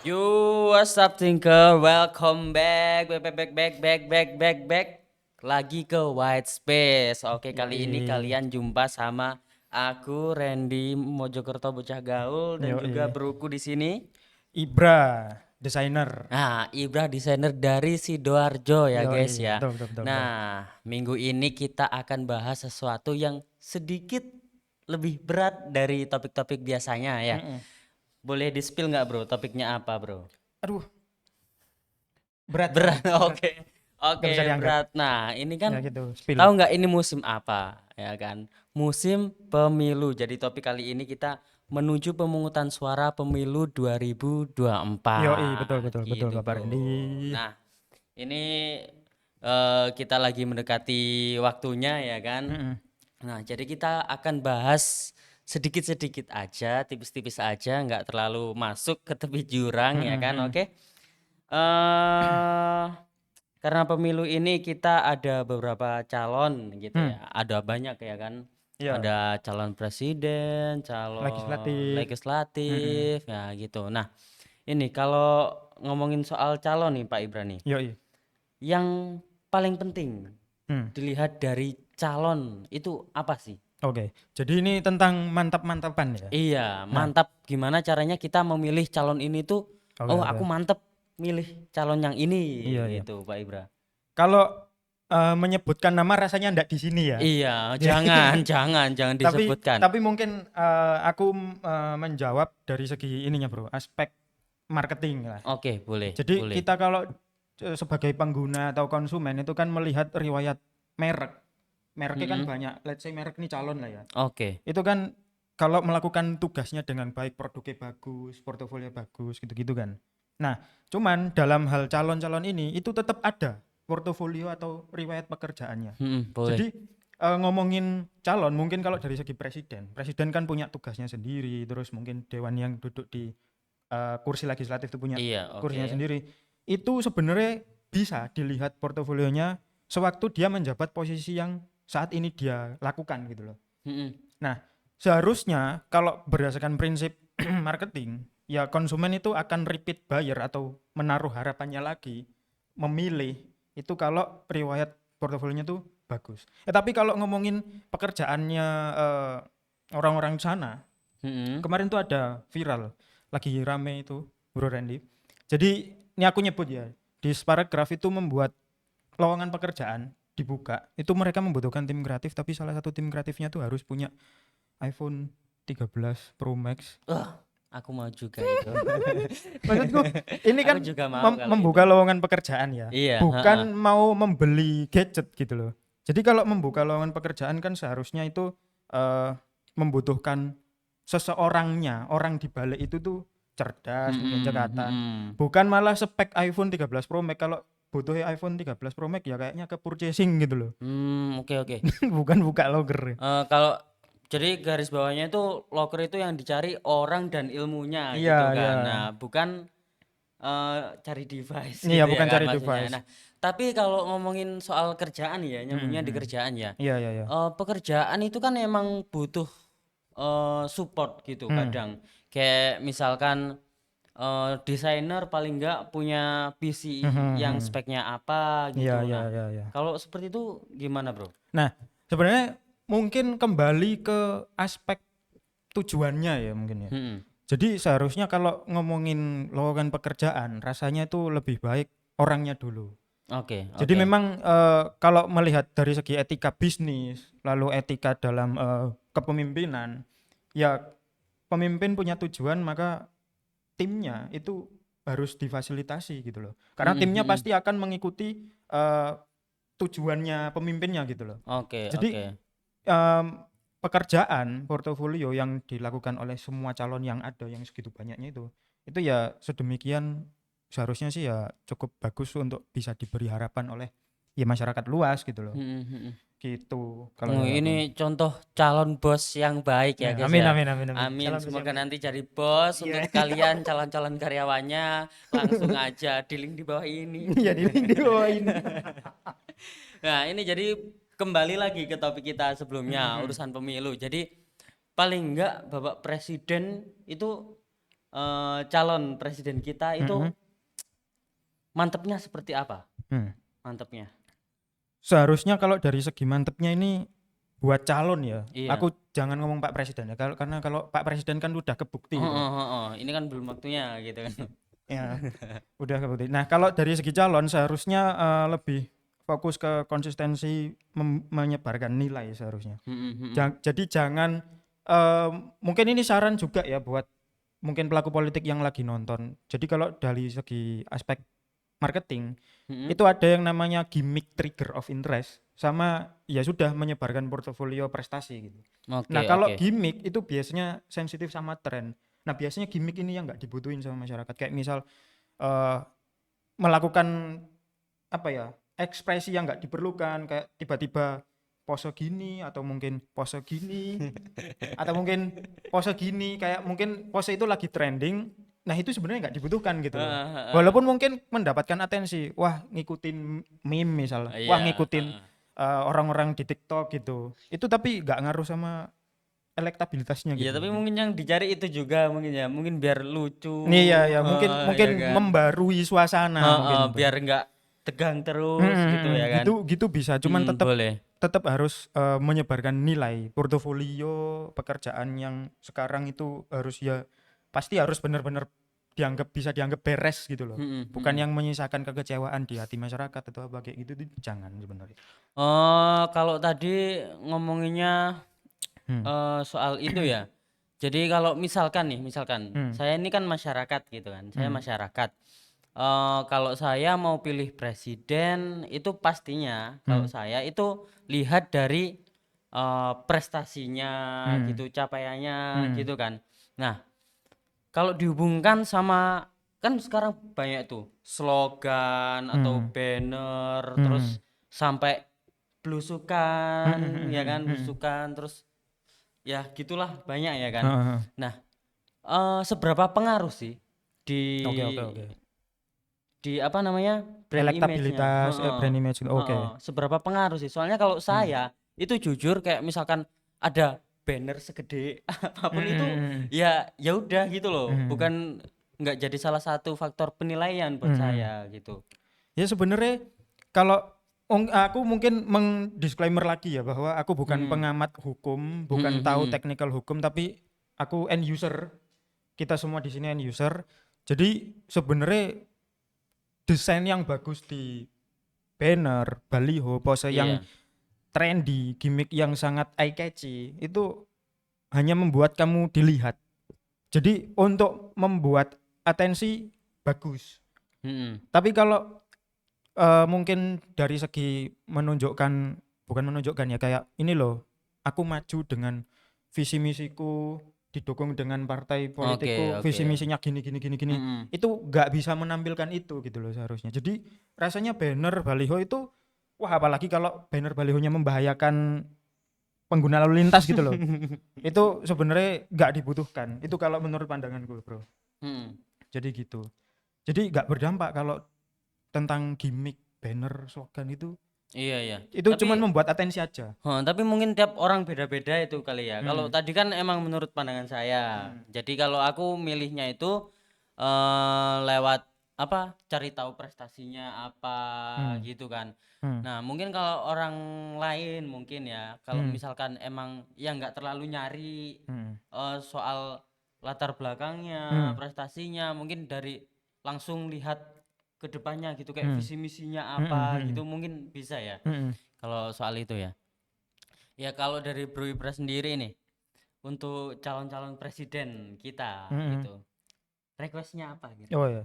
Yo, what's up Tinker? Welcome back. Lagi ke White Space. Oke, kali ini Yoi, kalian jumpa sama aku Randy Mojokerto Bocah Gaul dan juga yoi. bruku di sini. Ibra, desainer. Nah, Ibra desainer dari Sidoarjo ya guys Yoi, ya. betul, betul, betul, betul. Nah, minggu ini kita akan bahas sesuatu yang sedikit lebih berat dari topik-topik biasanya ya. Mm-mm. Boleh di-spill nggak bro? Topiknya apa bro? Aduh, berat Berat, soalnya, berat. oke. Gak Oke, bisa diangkat. berat. Nah, ini Ya kan gitu, spill. tahu nggak ini musim apa, ya kan? Musim pemilu. Jadi topik kali ini kita menuju pemungutan suara pemilu Yoi, betul, 2024, betul, betul, gitu, Bapak Randy. Bro. Nah, ini kita lagi mendekati waktunya ya kan? Mm-mm. Nah, jadi kita akan bahas sedikit-sedikit aja, tipis-tipis aja, nggak terlalu masuk ke tepi jurang ya Mm-mm, kan? mm-mm. Oke. eh karena pemilu ini kita ada beberapa calon gitu Hmm, ya. Ada banyak ya kan. ya, Ada calon presiden, calon legislatif. Mm-mm. legislatif ya gitu. Nah, ini kalau ngomongin soal calon nih Pak Ibrani, Yoi. yang paling penting Hmm, dilihat dari calon itu apa sih? oke. Jadi ini tentang mantap-mantapan ya. Iya, Nah, mantap gimana caranya kita memilih calon ini tuh, oke, oh aku oke. mantep milih calon yang ini Iya, iya. gitu Pak Ibra. Kalau menyebutkan nama rasanya ndak di sini ya. Iya, jangan, jangan Tapi disebutkan. tapi mungkin aku menjawab dari segi ininya bro, aspek marketing lah. Oke, boleh, Jadi boleh. kita kalau sebagai pengguna atau konsumen itu kan melihat riwayat merek. Mereknya kan Mm-mm. banyak, let's say merek ini calon lah ya. Oke. Itu kan kalau melakukan tugasnya dengan baik, produknya bagus, portofolio bagus, gitu-gitu kan. Nah, cuman dalam hal calon-calon ini itu tetap ada portofolio atau riwayat pekerjaannya. Mm-mm, boleh. Jadi ngomongin calon mungkin kalau dari segi presiden, presiden kan punya tugasnya sendiri, terus mungkin dewan yang duduk di kursi legislatif itu punya Iya, oke. kursinya sendiri. Itu sebenarnya bisa dilihat portofolionya sewaktu dia menjabat posisi yang saat ini dia lakukan gitu loh. Mm-mm. Nah, seharusnya kalau berdasarkan prinsip marketing, ya konsumen itu akan repeat buyer atau menaruh harapannya lagi, memilih itu kalau riwayat portofolionya tuh bagus. Tapi kalau ngomongin pekerjaannya orang-orang di sana, Mm-mm. kemarin tuh ada viral, lagi rame itu, Bro Randy. Jadi ini aku nyebut ya, di Sparagraph itu membuat lowongan pekerjaan dibuka, itu mereka membutuhkan tim kreatif, tapi salah satu tim kreatifnya tuh harus punya iPhone 13 Pro Max. Wah, aku mau juga itu. Maksudku, ini Aku kan juga mau kalau itu. membuka lowongan pekerjaan ya, Iya, heeh. bukan mau membeli gadget gitu loh. Jadi kalau membuka lowongan pekerjaan kan seharusnya itu eh, membutuhkan seseorangnya, orang di balik itu tuh cerdas, mungkin Mm-mm, cekatan. mm-mm. Bukan malah spek iPhone 13 Pro Max. Kalau butuh iPhone 13 Pro Max ya kayaknya ke purchasing gitu loh. Oke, oke. Bukan buka loker. Kalau jadi garis bawahnya itu loker itu yang dicari orang dan ilmunya Iya, gitu iya. kan. Nah, bukan cari device Iya, gitu ya bukan kan cari maksudnya. device. Nah, tapi kalau ngomongin soal kerjaan ya, Mm, nyambungnya di mm. kerjaan ya. Iya, iya, iya. Pekerjaan itu kan emang butuh support gitu Hmm. kadang. Kayak misalkan desainer paling nggak punya PC Hmm, hmm, yang hmm. speknya apa Iya, gitu. iya, Nah, iya, iya. kalau seperti itu gimana, Bro? Nah, sebenarnya mungkin kembali ke aspek tujuannya ya mungkin ya. Hmm. Jadi seharusnya kalau ngomongin lowongan pekerjaan, rasanya itu lebih baik orangnya dulu. Oke, Jadi oke. memang kalau melihat dari segi etika bisnis, lalu etika dalam kepemimpinan, ya pemimpin punya tujuan maka timnya itu harus difasilitasi gitu loh. Karena Hmm, timnya hmm. pasti akan mengikuti eh, tujuannya pemimpinnya gitu loh. Oke, Jadi oke. em, pekerjaan portofolio yang dilakukan oleh semua calon yang ada yang segitu banyaknya itu ya sedemikian seharusnya sih ya cukup bagus untuk bisa diberi harapan oleh ya masyarakat luas gitu loh. Hmm, hmm, hmm. Gitu kalau dari aku. Ini contoh calon bos yang baik ya Ya, guys amin, ya. amin, amin, amin. Amin. Salam Semoga yang baik. nanti jadi bos Iya. untuk kalian calon-calon karyawannya langsung aja di link di bawah ini. Iya, di link di bawah ini. Nah, ini jadi kembali lagi ke topik kita sebelumnya, Mhm. urusan pemilu. Jadi paling enggak Bapak Presiden itu calon presiden kita itu Mm-mm. mantepnya seperti apa? Hmm. Mantepnya. Seharusnya kalau dari segi mantepnya ini buat calon ya. Iya. Aku jangan ngomong Pak Presiden ya. Karena kalau Pak Presiden kan udah kebukti itu. Heeh, heeh. Ini kan belum waktunya gitu kan. Ya, udah kebukti. Nah, kalau dari segi calon seharusnya lebih fokus ke konsistensi menyebarkan nilai seharusnya. Mhm, mhm. Jadi jangan mungkin ini saran juga ya buat mungkin pelaku politik yang lagi nonton. Jadi kalau dari segi aspek marketing Mhm. itu ada yang namanya gimmick trigger of interest sama ya sudah menyebarkan portofolio prestasi gitu. Nah, Oke, kalau oke. gimmick itu biasanya sensitif sama tren. Nah, biasanya gimmick ini yang nggak dibutuhin sama masyarakat. Kayak misal eh, melakukan apa ya ekspresi yang nggak diperlukan kayak tiba-tiba pose gini atau mungkin pose gini atau mungkin pose gini kayak mungkin pose itu lagi trending. Nah, itu sebenarnya nggak dibutuhkan gitu loh. Heeh, heeh. Walaupun mungkin mendapatkan atensi, wah ngikutin meme misalnya, wah Iya, ngikutin heeh. orang-orang di TikTok gitu. Itu tapi nggak ngaruh sama elektabilitasnya Iya, gitu loh. tapi mungkin yang dicari itu juga mungkin ya, mungkin biar lucu, Iya ya, mungkin ya mungkin kan? membarui suasana Heeh, mungkin itu. biar nggak tegang terus gitu ya kan? Gitu gitu bisa, cuman tetap Boleh. tetap harus menyebarkan nilai portofolio pekerjaan yang sekarang itu harus ya pasti harus benar-benar bisa dianggap beres gitu loh. Mhm, Bukan mhm. yang menyisakan kekecewaan di hati masyarakat atau apa kayak gitu tuh jangan sebenarnya. Kalau tadi ngomonginnya Hmm. soal itu ya. Jadi kalau misalkan nih, misalkan Hmm. saya ini kan masyarakat gitu kan, saya Hmm. masyarakat. Kalau saya mau pilih presiden itu pastinya kalau Hmm. saya itu lihat dari prestasinya Hmm. gitu, capaiannya Hmm. gitu kan. Nah, kalau dihubungkan sama kan sekarang banyak tuh slogan atau Hmm. banner Hmm. terus sampai Hmm. belusukan ya Hmm. kan, Hmm. belusukan terus ya gitulah banyak ya kan. Heeh. Nah, seberapa pengaruh sih di Oke, oke, oke. apa namanya brand image-nya? Elektabilitas, Heeh, brand image gitu. Oke. heeh. Seberapa pengaruh sih? Soalnya kalau Hmm. saya itu jujur kayak misalkan ada banner segede apapun itu Hmm. ya ya udah gitu loh. Hmm. Bukan nggak jadi salah satu faktor penilaian buat Hmm. saya gitu. Ya sebenarnya kalau aku mungkin mendisclaimer lagi ya bahwa aku bukan Mhm. pengamat hukum, Mhm, bukan tahu mhm. technical hukum, tapi aku end user. Kita semua di sini end user. Jadi sebenarnya desain yang bagus di banner, baliho, pose yang Iya. trendy, gimmick yang sangat eye catchy itu hanya membuat kamu dilihat. Jadi untuk membuat atensi bagus. Mhm. Tapi kalau mungkin dari segi menunjukkan bukan menunjukkan ya kayak ini loh aku maju dengan visi misiku didukung dengan partai Oke, politikku oke. visi misinya gini gini gini gini Mhm. itu nggak bisa menampilkan itu gitu loh seharusnya jadi rasanya banner baliho itu wah apalagi kalau banner balihonya membahayakan pengguna lalu lintas gitu loh itu sebenarnya nggak dibutuhkan itu kalau menurut pandanganku bro Mhm. jadi gitu jadi nggak berdampak kalau tentang gimmick banner slogan Iya, iya. itu Tapi cuman membuat atensi aja. Tapi mungkin tiap orang beda-beda itu kali ya. Kalau Hmm. tadi kan emang menurut pandangan saya. Hmm. Jadi kalau aku milihnya itu lewat apa? Cari tahu prestasinya apa Hmm. gitu kan. Hmm. Nah, mungkin kalau orang lain mungkin ya, kalau Hmm. misalkan emang yang nggak terlalu nyari Hmm. soal latar belakangnya, Hmm. prestasinya, mungkin dari langsung lihat ke depannya gitu kayak Hmm. visi misinya Hmm. apa Hmm. gitu mungkin bisa ya. Hmm. Kalau soal itu ya. Ya kalau dari Bro Ibra sendiri nih, untuk calon-calon presiden kita Hmm. gitu, requestnya apa Oh kira-kira? ya.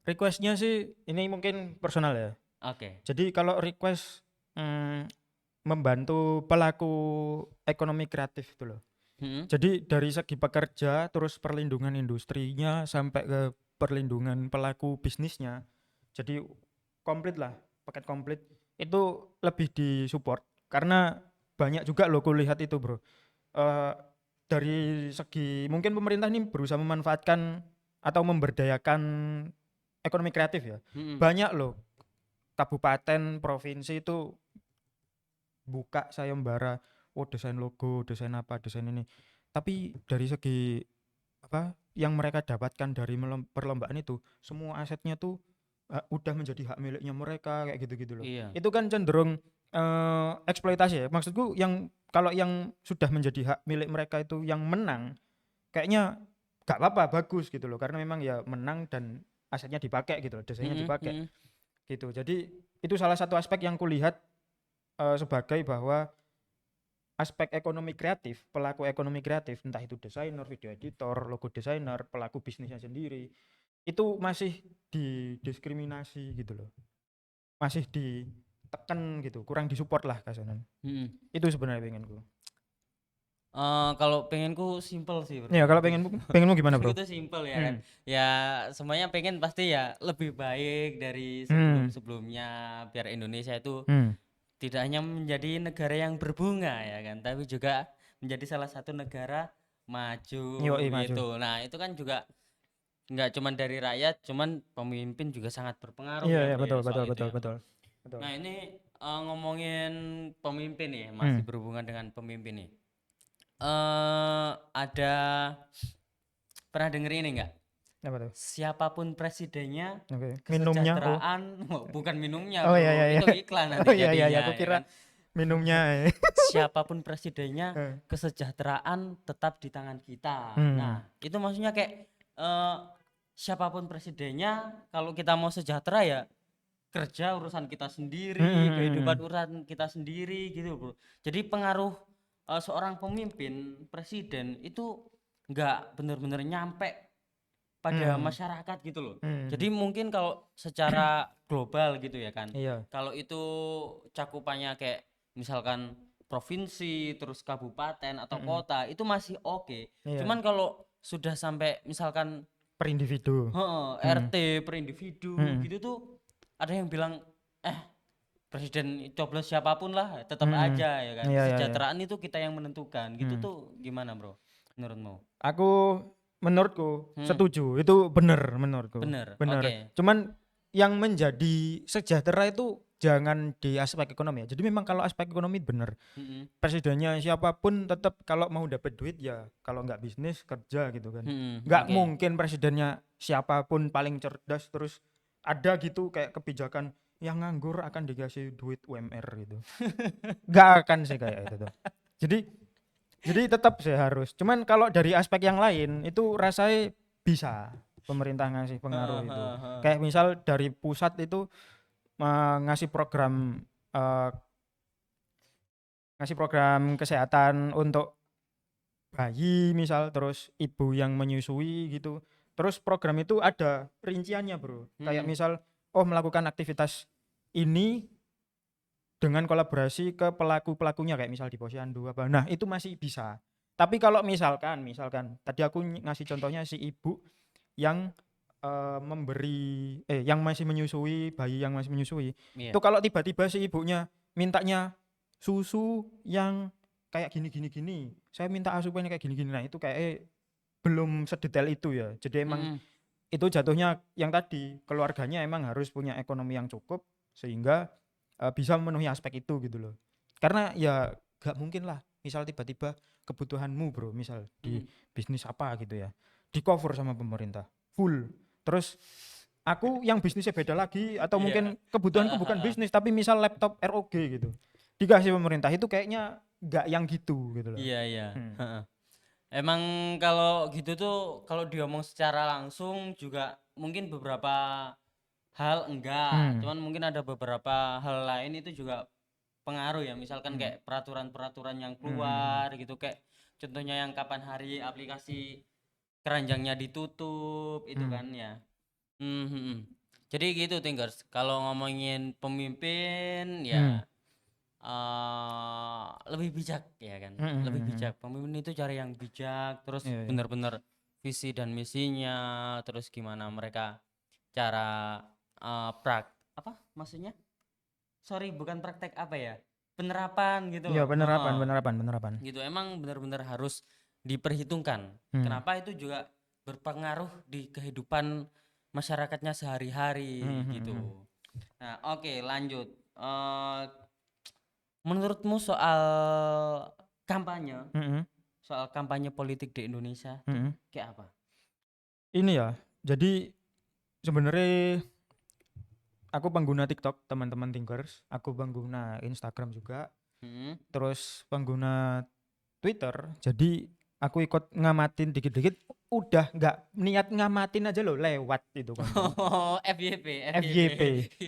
Requestnya sih ini mungkin personal ya. Oke. Jadi kalau request membantu pelaku ekonomi kreatif itu loh. Hmm? Jadi dari segi pekerja terus perlindungan industrinya sampai ke perlindungan pelaku bisnisnya. Jadi komplit lah, paket komplit itu lebih disupport karena banyak juga loh kulihat itu bro. Eh, dari segi mungkin pemerintah ini berusaha memanfaatkan atau memberdayakan ekonomi kreatif ya. Hmm. Banyak loh kabupaten, provinsi itu buka sayembara, oh desain logo, desain apa, desain ini. Tapi dari segi apa yang mereka dapatkan dari perlombaan itu, semua asetnya tuh udah menjadi hak miliknya mereka kayak gitu-gitu loh. Iya. Itu kan cenderung eksploitasi ya. Maksudku yang kalau yang sudah menjadi hak milik mereka itu yang menang, kayaknya gak apa-apa, bagus gitu loh. Karena memang ya menang dan asetnya dipakai gitu loh, desanya Mm-mm, dipakai mm-mm. gitu. Jadi itu salah satu aspek yang kulihat sebagai bahwa aspek ekonomi kreatif, pelaku ekonomi kreatif, entah itu desainer, video editor, logo desainer, pelaku bisnisnya sendiri, itu masih didiskriminasi gitu loh. Masih ditekan gitu, kurang disupport lah kasaran. Mm-mm. Itu sebenarnya pengenku. Kalau pengenku simple sih bro. Ya kalau pengenmu gimana Pengenku bro? tuh simple ya kan. Hmm. Ya semuanya pengen pasti ya lebih baik dari Hmm. sebelum-sebelumnya, biar Indonesia itu Hmm. tidak hanya menjadi negara yang berbunga ya kan, tapi juga menjadi salah satu negara maju Yoi maju. gitu. Nah itu kan juga nggak cuman dari rakyat, cuman pemimpin juga sangat berpengaruh Iya ya iya bro betul ya betul soal itu betul ya. betul. Betul. Nah ini ngomongin pemimpin nih, masih Hmm. berhubungan dengan pemimpin nih. Ada pernah denger ini nggak? Apa tuh? Siapapun presidennya, Oke. Minumnya oh. kesejahteraan, oh, bukan minumnya Oh iya iya bro, iya. itu iklan nanti Oh iya iya iya jadinya aku ya kira kan. minumnya. Siapapun presidennya, Eh. kesejahteraan tetap di tangan kita. Hmm. Nah, itu maksudnya kayak siapapun presidennya, kalau kita mau sejahtera ya kerja urusan kita Hmm, sendiri, hmm, hmm, kehidupan hmm. urusan kita sendiri gitu, bro. Jadi pengaruh seorang pemimpin, presiden itu nggak benar-benar nyampe pada Hmm. masyarakat gitu loh. Hmm. Jadi mungkin kalau secara global gitu ya kan. Iya. Kalau itu cakupannya kayak misalkan provinsi, terus kabupaten atau Hmm. kota itu masih oke. Iya. Cuman kalau sudah sampai misalkan Per individu. Hmm. RT per individu Hmm. gitu tuh ada yang bilang presiden coblos siapapun lah tetap Hmm. aja ya kan. Iya iya iya. Kesejahteraan itu kita yang menentukan. Gitu Hmm. tuh gimana, Bro? Menurutmu? Aku menurutku Hmm, setuju, itu bener menurutku. bener. Bener. Oke. Cuman yang menjadi sejahtera itu jangan di aspek ekonomi ya. Jadi memang kalau aspek ekonomi bener. Mm-mm. Presidennya siapapun tetap kalau mau dapat duit ya kalau nggak bisnis kerja gitu kan. Mm-mm. Nggak Oke. mungkin presidennya siapapun paling cerdas terus ada gitu kayak kebijakan yang nganggur akan dikasih duit UMR gitu. Nggak akan sih kayak itu tuh. Jadi tetap sih harus. Cuman kalau dari aspek yang lain itu rasanya bisa pemerintah ngasih pengaruh itu. Kayak misal dari pusat itu ngasih program eh, ngasih program kesehatan untuk bayi misal terus ibu yang menyusui gitu. Terus program itu ada rinciannya, Bro. Kayak Hmm. misal melakukan aktivitas ini dengan kolaborasi ke pelaku-pelakunya kayak misal di posyandu apa. Nah, itu masih bisa. Tapi kalau misalkan tadi aku ngasih contohnya si ibu yang yang masih menyusui, bayi yang masih menyusui. Iya. Itu kalau tiba-tiba si ibunya mintanya susu yang kayak gini. Saya minta asupannya kayak gini-gini. Nah, itu kayak belum sedetail itu ya. Jadi emang Mm-mm. itu jatuhnya yang tadi keluarganya emang harus punya ekonomi yang cukup sehingga bisa memenuhi aspek itu gitu loh. Karena ya gak mungkin lah misal tiba-tiba kebutuhanmu bro misal di Mm-mm. bisnis apa gitu ya di cover sama pemerintah full terus aku yang bisnisnya beda lagi atau Iya. mungkin kebutuhanku bukan bisnis tapi misal laptop ROG gitu dikasih pemerintah itu kayaknya gak yang gitu gitu loh. Iya, iya. Hmm. Heeh. Emang kalau gitu tuh kalau diomong secara langsung juga mungkin beberapa hal enggak, Hmm. cuman mungkin ada beberapa hal lain itu juga pengaruh ya, misalkan Hmm. kayak peraturan-peraturan yang Hmm. keluar gitu, kayak contohnya yang kapan hari aplikasi keranjangnya ditutup itu Hmm. kan ya. Hmm, hmm, hmm. Jadi gitu Tingers, kalau ngomongin pemimpin Hmm. ya lebih bijak ya kan, Hmm. Hmm. lebih Hmm. Hmm. bijak. Pemimpin itu cari yang bijak, terus Iya, iya. benar-benar visi dan misinya, terus gimana mereka cara apa maksudnya? Sorry, bukan praktek apa ya? Penerapan gitu Iya loh. penerapan Heeh. penerapan penerapan. Gitu emang benar-benar harus diperhitungkan. Hmm. Kenapa itu juga berpengaruh di kehidupan masyarakatnya Hmm. sehari-hari Hmm. Hmm. gitu. Nah, oke, lanjut. Menurutmu soal kampanye, Hmm. soal kampanye politik di Indonesia tuh Hmm. kayak apa? Ini ya, jadi sebenarnya aku pengguna TikTok, teman-teman Thinkers, aku pengguna Instagram juga, Mm. terus pengguna Twitter. Jadi aku ikut ngamatin dikit-dikit, udah nggak niat ngamatin aja loh, lewat itu konten. Oh, FYP, FYP. FYP.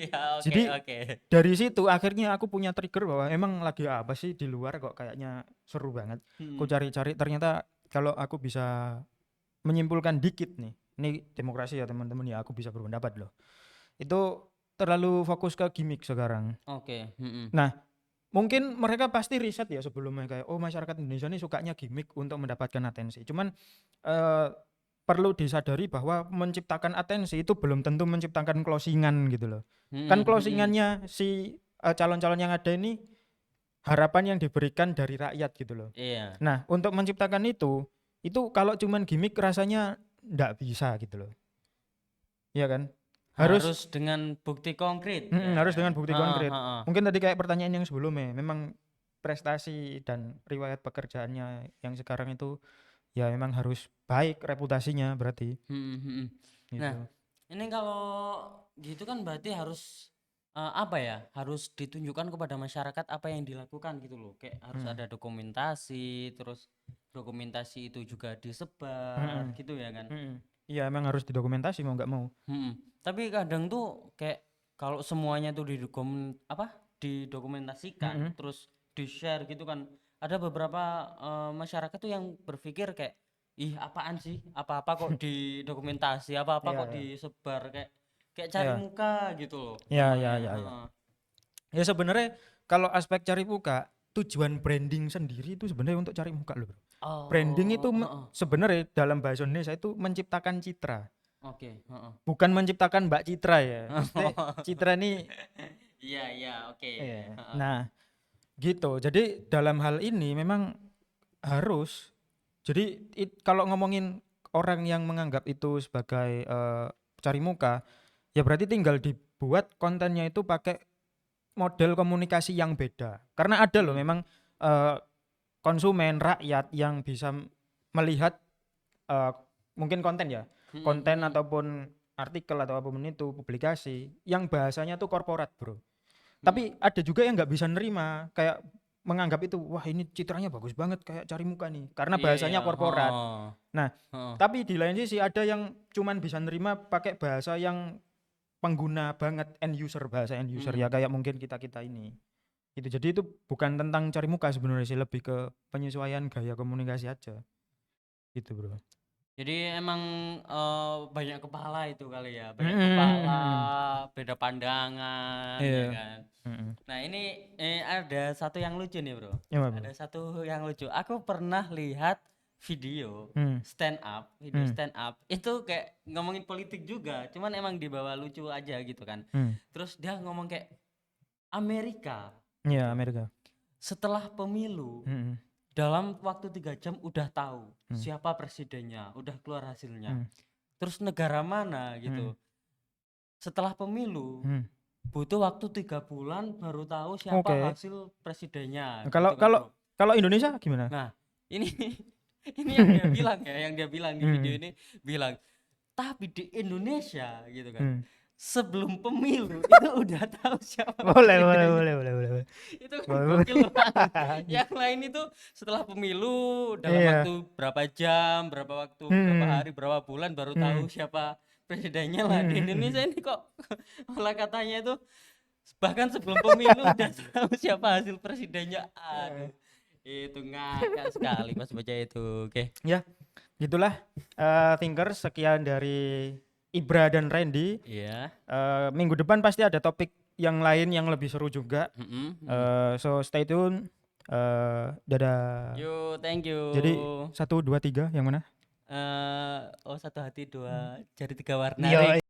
Iya, oke, Jadi oke. dari situ akhirnya aku punya trigger bahwa emang lagi apa sih di luar kok kayaknya seru banget. Aku Mm. cari-cari, ternyata kalau aku bisa menyimpulkan dikit nih, ini demokrasi ya teman-teman ya, aku bisa berpendapat loh. Itu terlalu fokus ke gimmick sekarang. Oke, Nah, mungkin mereka pasti riset ya sebelumnya kayak oh masyarakat Indonesia ini sukanya gimmick untuk mendapatkan atensi. Cuman eh, perlu disadari bahwa menciptakan atensi itu belum tentu menciptakan closingan gitu loh. Kan closingannya si calon-calon yang ada ini harapan yang diberikan dari rakyat gitu loh. Iya. Nah, untuk menciptakan itu kalau cuman gimmick rasanya ndak bisa gitu loh. Iya kan? Harus Harus dengan bukti konkret, ya harus dengan kan? bukti Heeh, konkret. heeh. Mungkin tadi kayak pertanyaan yang sebelumnya, memang prestasi dan riwayat pekerjaannya yang sekarang itu ya memang harus baik reputasinya berarti Mm, mm. Nah, gitu. ini kalau gitu kan berarti harus apa ya? Harus ditunjukkan kepada masyarakat apa yang dilakukan gitu loh. Kayak harus Hmm. ada dokumentasi, terus dokumentasi itu juga disebar Mm-mm. gitu ya kan? Mm-mm. Iya emang harus didokumentasi mau nggak mau. Mm-mm. Tapi kadang tuh kayak kalau semuanya tuh didokumentasikan, Mm-mm. terus di-share gitu kan. Ada beberapa masyarakat tuh yang berpikir kayak, ih apaan sih? Apa-apa kok didokumentasi, apa-apa Iya kok ya. disebar kayak kayak cari Iya. muka gitu loh Ya ya namanya. ya ya. Heeh. Ya sebenarnya kalau aspek cari muka, tujuan branding sendiri itu sebenarnya untuk cari muka loh, Bro. Branding itu Oh, heeh. sebenarnya dalam bahasa Indonesia itu menciptakan citra, Oke, heeh. bukan menciptakan Mbak Citra ya. Maksudnya Citra ini Iya, iya, oke. Heeh. nah, gitu. Jadi dalam hal ini memang harus. Jadi kalau ngomongin orang yang menganggap itu sebagai cari muka, ya berarti tinggal dibuat kontennya itu pakai model komunikasi yang beda. Karena ada loh Mm. memang eh, konsumen rakyat yang bisa melihat eh, mungkin konten ya, Mm-mm, konten mm-mm. ataupun artikel atau apapun itu publikasi yang bahasanya tuh korporat bro. Mm. Tapi ada juga yang nggak bisa nerima, kayak menganggap itu wah ini citranya bagus banget kayak cari muka nih, karena Iya, iya, bahasanya korporat. heeh. Nah, Heeh. tapi di lain sisi ada yang cuman bisa nerima pakai bahasa yang pengguna banget, end user, bahasa end user ya Mm. kayak mungkin kita kita ini. Itu jadi itu bukan tentang cari muka sebenarnya sih, lebih ke penyesuaian gaya komunikasi aja. Gitu bro. Jadi emang banyak kepala itu kali ya, banyak kepala, Mm-mm. beda pandangan, ya Iya. kan. Mm-mm. Nah ini ada satu yang lucu nih bro, Ya apa bro? ada satu yang lucu. Aku pernah lihat Hmm. video Hmm. stand up itu kayak ngomongin politik juga, cuman emang dibawa lucu aja gitu kan. Hmm. Terus dia ngomong kayak Amerika Iya gitu, Amerika. setelah pemilu Mm-mm. dalam waktu 3 jam udah tahu Hmm. siapa presidennya, udah keluar hasilnya. Hmm. Terus negara mana Hmm. gitu. Setelah pemilu Hmm. butuh waktu 3 bulan baru tahu siapa Oke. hasil presidennya Nah, Kalau gitu kan kalau bro. kalau Indonesia gimana? Nah ini ini yang dia bilang ya, yang dia bilang di video Hmm. ini bilang, tapi di Indonesia gitu kan, Hmm. sebelum pemilu itu udah tahu siapa Boleh boleh presidennya. boleh boleh boleh. Boleh. Itu kan Boleh, boleh. gokil banget. Yang lain itu setelah pemilu dalam Iya. waktu berapa jam, berapa waktu, berapa Hmm. hari, berapa bulan baru tahu Hmm. siapa presidennya. Lah di Hmm. Indonesia Hmm. ini kok malah katanya itu bahkan sebelum pemilu udah tahu siapa hasil presidennya. Aduh, itu ngakak sekali pas baca itu. Oke. Ya, gitulah Thinkers, sekian dari Ibra dan Randy. Iya. Minggu depan pasti ada topik yang lain yang lebih seru juga. Mm-mm, mm. So stay tune. Dadah. Yo, thank you. Jadi 1, 2, 3 yang mana? Oh, satu hati dua jari tiga warna. Yo.